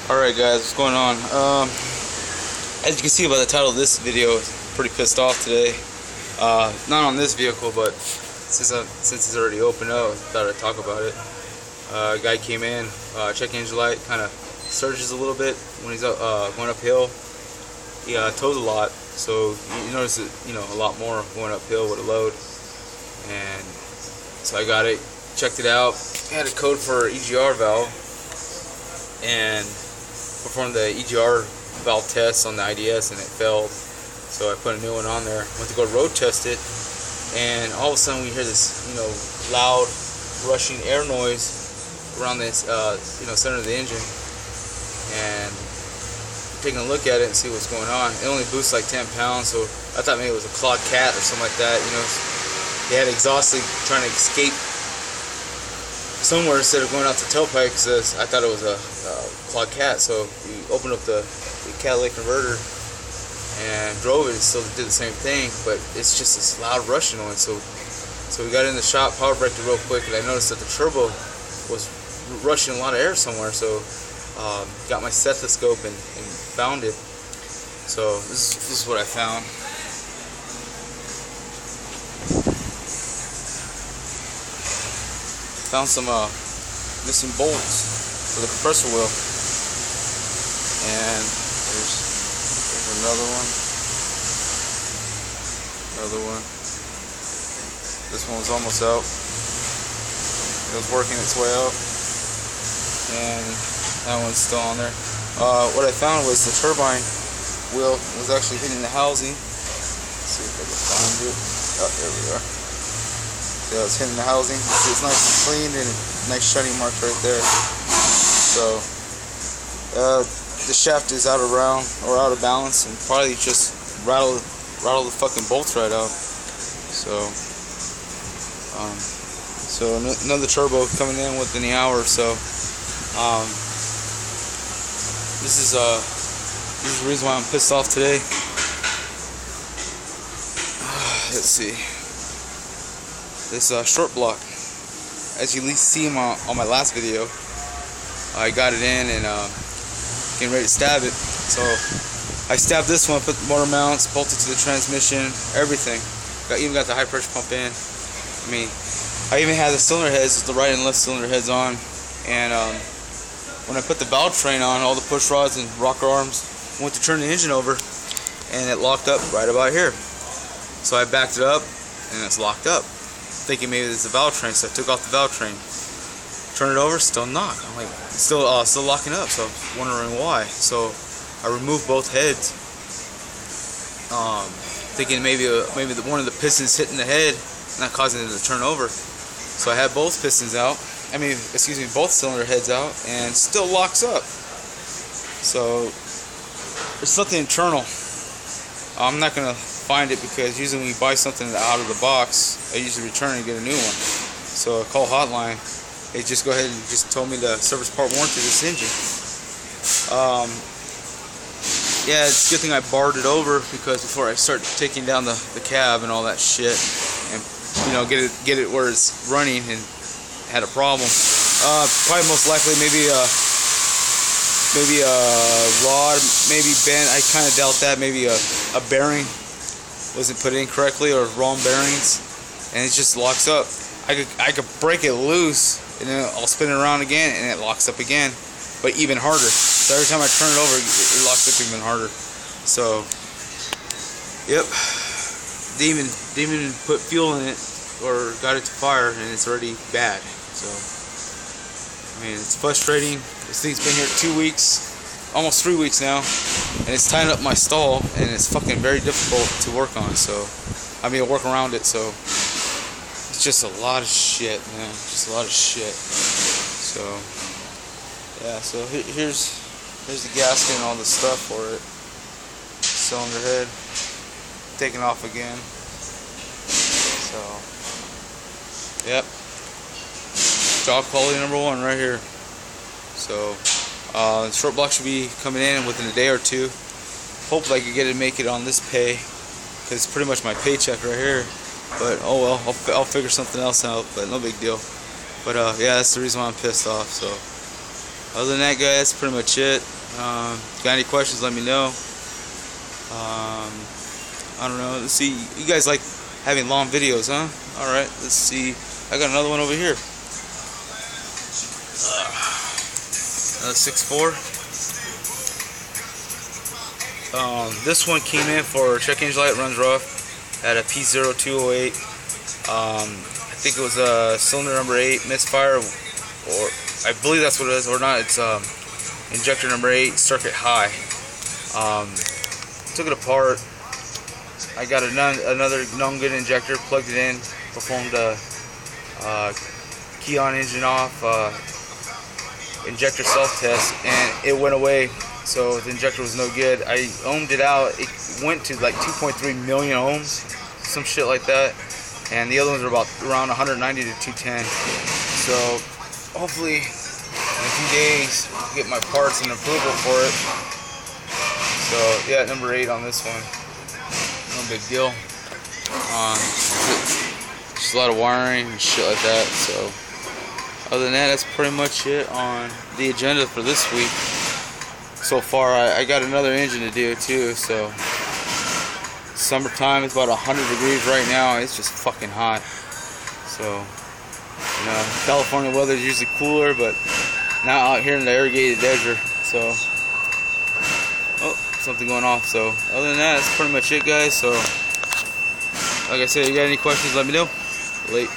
Alright guys, what's going on? As you can see by the title of this video, pretty pissed off today. Not on this vehicle, but since it's already opened up, I thought I'd talk about it. A guy came in, check engine light kind of surges a little bit when he's going uphill. He tows a lot, so you notice it, a lot more going uphill with a load. And so I got it, checked it out, had a code for EGR valve, and performed the EGR valve test on the IDS, and it failed. So I put a new one on there. Went to go road test it, and all of a sudden we hear this, loud rushing air noise around this, center of the engine. And taking a look at it and see what's going on. It only boosts like 10 pounds, so I thought maybe it was a clogged cat or something like that. They had exhaust leak trying to escape somewhere instead of going out the tailpipe, because I thought it was a clogged cat. So we opened up the catalytic converter and drove it. It still did the same thing, but it's just this loud rushing noise. So we got in the shop, power braked it real quick, and I noticed that the turbo was rushing a lot of air somewhere. So got my stethoscope and found it. So this is what I found. Found some missing bolts for the compressor wheel, and there's another one. This one was almost out. It was working its way out, and that one's still on there. What I found was the turbine wheel was actually hitting the housing. Let's see if I can find it. Oh, there we are. Yeah, it's hitting the housing. See, it's nice and clean, and nice shiny mark right there. So the shaft is out of balance, and probably just rattle the fucking bolts right out. So another turbo coming in within the hour or so. This is the reason why I'm pissed off today. Let's see. This short block, as you at least see on my last video, I got it in and getting ready to stab it. So I stabbed this one, put the motor mounts, bolted to the transmission, everything. Even got the high pressure pump in. I even had the cylinder heads, the right and left cylinder heads on. And when I put the valve train on, all the push rods and rocker arms, went to turn the engine over, and it locked up right about here. So I backed it up, and it's locked up, thinking maybe it's the valve train. So I took off the valve train, turned it over, still not. I'm like, it's still locking up. So I was wondering why. So I removed both heads, thinking maybe one of the pistons hitting the head, not causing it to turn over. So I had both pistons out. Both cylinder heads out, and still locks up. So there's something internal. I'm not gonna find it, because usually when you buy something out of the box, I usually return and get a new one. So I call hotline. They just go ahead and just told me the service part warranty this engine. Yeah, it's a good thing I barred it over, because before I start taking down the cab and all that shit, and get it where it's running, and had a problem. Probably most likely maybe a rod, maybe bent. I kind of doubt that. Maybe a bearing wasn't put in correctly, or wrong bearings, and it just locks up. I could break it loose, and then I'll spin it around again, and it locks up again, but even harder. So every time I turn it over, it locks up even harder. So, yep, they even put fuel in it or got it to fire, and it's already bad. So, it's frustrating. This thing's been here 2 weeks, almost 3 weeks now, and it's tying up my stall, and it's fucking very difficult to work on. So, work around it. So, it's just a lot of shit, man. Just a lot of shit. So, yeah. So here's the gasket and all the stuff for it. Cylinder head taken off again. So, yep. Job quality #1 right here. So short block should be coming in within a day or two. Hopefully I can make it on this pay, because it's pretty much my paycheck right here. But oh well, I'll figure something else out, but no big deal. But yeah, that's the reason why I'm pissed off. So other than that, guys, that's pretty much it. Got any questions, let me know. I don't know. Let's see. You guys like having long videos, huh? Alright, let's see. I got another one over here. 6.4. This one came in for check engine light, runs rough, at a P0208. I think it was cylinder number 8 misfire, or I believe that's what it is, or not. It's injector number 8 circuit high. Took it apart. I got another known good injector, plugged it in, performed a key on, engine off, injector self-test, and it went away. So the injector was no good. I ohmed it out. It went to like 2.3 million ohms, some shit like that. And the other ones are about around 190 to 210. So hopefully in a few days I'll get my parts and approval for it. So yeah, number 8 on this one. No big deal. Just a lot of wiring and shit like that. So other than that, that's pretty much it on the agenda for this week. So far, I got another engine to do too. So summertime, it's about 100 degrees right now. It's just fucking hot. So you know, California weather is usually cooler, but now out here in the irrigated desert. So oh, something going off. So other than that, that's pretty much it, guys. So like I said, you got any questions, let me know. Late.